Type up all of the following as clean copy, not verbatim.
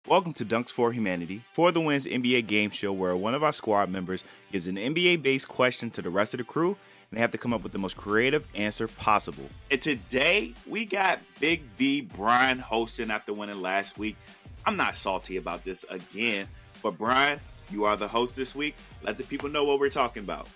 Welcome to Dunks for Humanity, For the Win's NBA game show where one of our squad members gives an NBA-based question to the rest of the crew, and they have to come up with the most creative answer possible. And today, we got Big B Brian hosting after winning last week. I'm not salty about this again, but Brian, you are the host this week. Let the people know what we're talking about.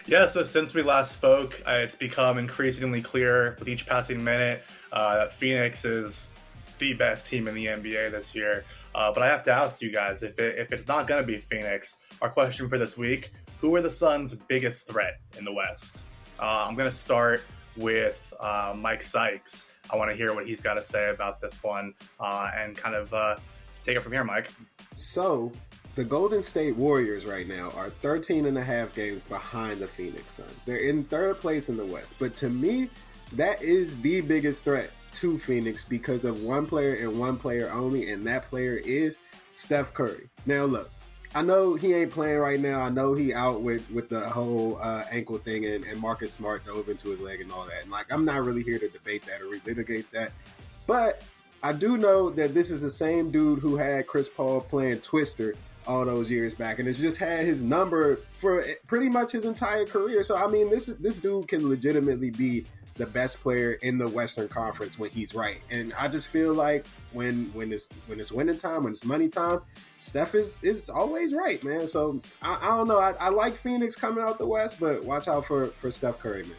Yeah, so since we last spoke, it's become increasingly clear with each passing minute that Phoenix is the best team in the NBA this year. But I have to ask you guys, if it's not going to be Phoenix, our question for this week, who are the Suns' biggest threat in the West? I'm going to start with Mike Sykes. I want to hear what he's got to say about this one and kind of take it from here, Mike. So, the Golden State Warriors right now are 13 and a half games behind the Phoenix Suns. They're in third place in the West. But to me, that is the biggest threat to Phoenix because of one player and one player only, and that player is Steph Curry. Now, look, I know he ain't playing right now. I know he out with the whole ankle thing, and Marcus Smart dove into his leg and all that. And, I'm not really here to debate that or relitigate that. But I do know that this is the same dude who had Chris Paul playing Twister all those years back, and has just had his number for pretty much his entire career. So, I mean, this dude can legitimately be the best player in the Western Conference when he's right. And I just feel like when it's winning time, when it's money time, Steph is always right, man. So I don't know. I like Phoenix coming out the West, but watch out for Steph Curry, man.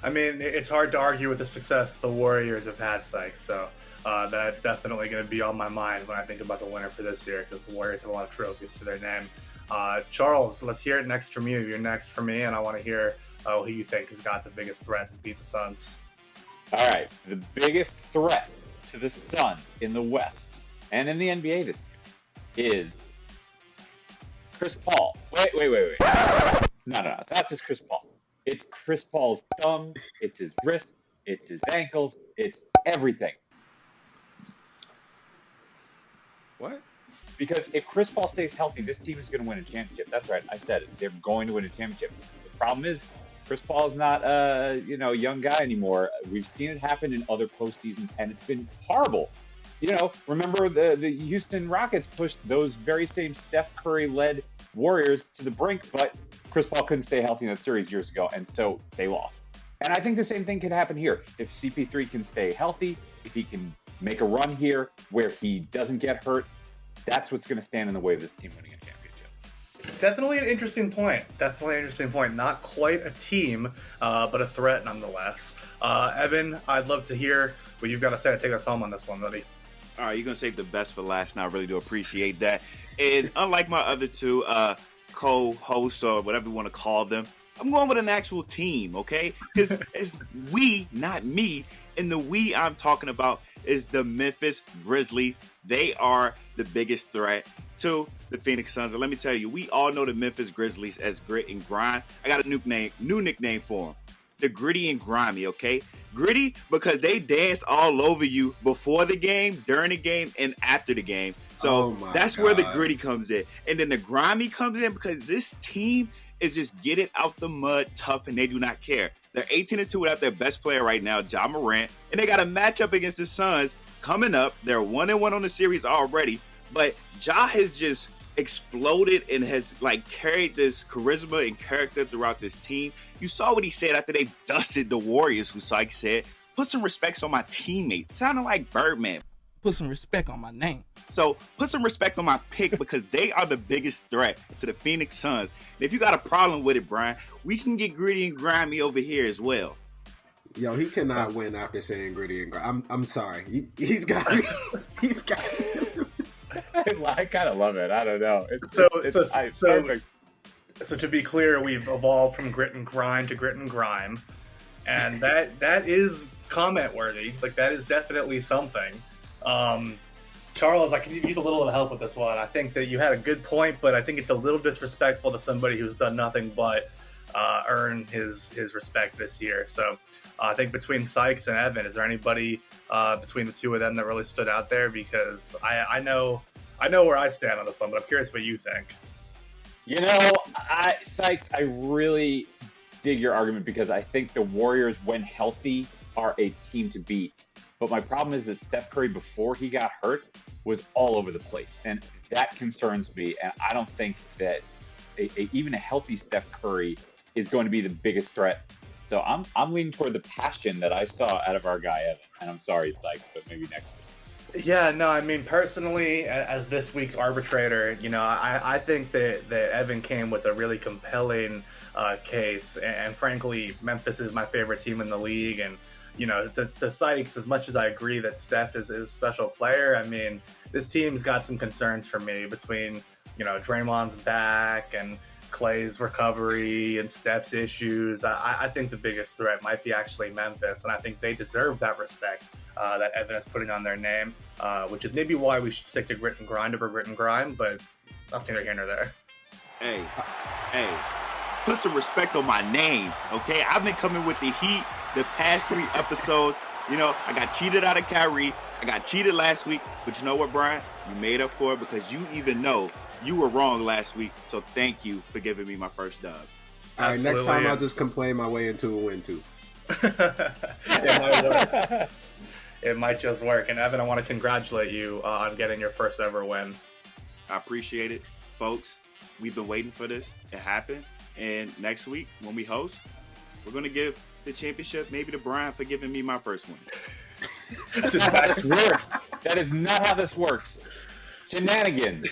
I mean, it's hard to argue with the success the Warriors have had, Sykes. So that's definitely going to be on my mind when I think about the winner for this year, because the Warriors have a lot of trophies to their name. Charles, let's hear it next from you. You're next for me, and I want to hear who you think has got the biggest threat to beat the Suns. All right, the biggest threat to the Suns in the West and in the NBA this year is Chris Paul. Wait. No, it's not just Chris Paul. It's Chris Paul's thumb, it's his wrist, it's his ankles, it's everything. What? Because if Chris Paul stays healthy, this team is going to win a championship. That's right, I said it. They're going to win a championship. The problem is, Chris Paul is not a young guy anymore. We've seen it happen in other postseasons, and it's been horrible. Remember the Houston Rockets pushed those very same Steph Curry-led Warriors to the brink, but Chris Paul couldn't stay healthy in that series years ago, and so they lost. And I think the same thing could happen here. If CP3 can stay healthy, if he can make a run here where he doesn't get hurt, that's what's going to stand in the way of this team winning a championship. Definitely an interesting point. Not quite a team, but a threat nonetheless. Evan, I'd love to hear what you've got to say to take us home on this one, buddy. All right, you're going to save the best for last, and I really do appreciate that. And unlike my other two co-hosts or whatever you want to call them, I'm going with an actual team, okay? Because it's we, not me. And the we I'm talking about is the Memphis Grizzlies. They are the biggest threat to the Phoenix Suns. And let me tell you, we all know the Memphis Grizzlies as grit and grind. I got a new nickname for them. The Gritty and Grimy, okay? Gritty because they dance all over you before the game, during the game, and after the game. So that's where the gritty comes in. And then the grimy comes in because this team is just get it out the mud tough, and they do not care. They're 18-2 without their best player right now, Ja Morant, and they got a matchup against the Suns coming up. They're 1-1 on the series already, but Ja has just exploded and has carried this charisma and character throughout this team. You saw what he said after they dusted the Warriors, who Sykes said, put some respect on my teammates. Sounded like Birdman. Put some respect on my name. So put some respect on my pick because they are the biggest threat to the Phoenix Suns. And if you got a problem with it, Brian, we can get gritty and grimy over here as well. Yo, he cannot win after saying gritty and grimy. I'm sorry. He's got. I kind of love it. I don't know. So to be clear, we've evolved from grit and grind to grit and grime, and that is comment worthy. That is definitely something. Charles, I can use a little bit of help with this one. I think that you had a good point, but I think it's a little disrespectful to somebody who's done nothing but earn his respect this year. So I think between Sykes and Evan, is there anybody between the two of them that really stood out there? Because I know where I stand on this one, but I'm curious what you think. Sykes, I really dig your argument because I think the Warriors, when healthy, are a team to beat. But my problem is that Steph Curry, before he got hurt, was all over the place. And that concerns me. And I don't think that even a healthy Steph Curry is going to be the biggest threat. So I'm leaning toward the passion that I saw out of our guy, Evan. And I'm sorry, Sykes, but maybe next week. Yeah, no, I mean, personally, as this week's arbitrator, I think that Evan came with a really compelling case. And frankly, Memphis is my favorite team in the league. And, to Sykes, as much as I agree that Steph is a special player, I mean, this team's got some concerns for me between, Draymond's back and Clay's recovery and Steph's issues. I think the biggest threat might be actually Memphis, and I think they deserve that respect that Evan is putting on their name, which is maybe why we should stick to grit and grind over grit and grime, but that's neither here nor there. Hey, put some respect on my name, okay? I've been coming with the heat the past 3 episodes. I got cheated out of Kyrie. I got cheated last week, but you know what, Brian? You made up for it because you even know you were wrong last week, so thank you for giving me my first dub. All right, next time I'll just complain my way into a win, too. It might work. It might just work. And, Evan, I want to congratulate you on getting your first ever win. I appreciate it. Folks, we've been waiting for this. It happened. And next week, when we host, we're going to give the championship maybe to Brian for giving me my first win. That's just how this works. That is not how this works. Shenanigans.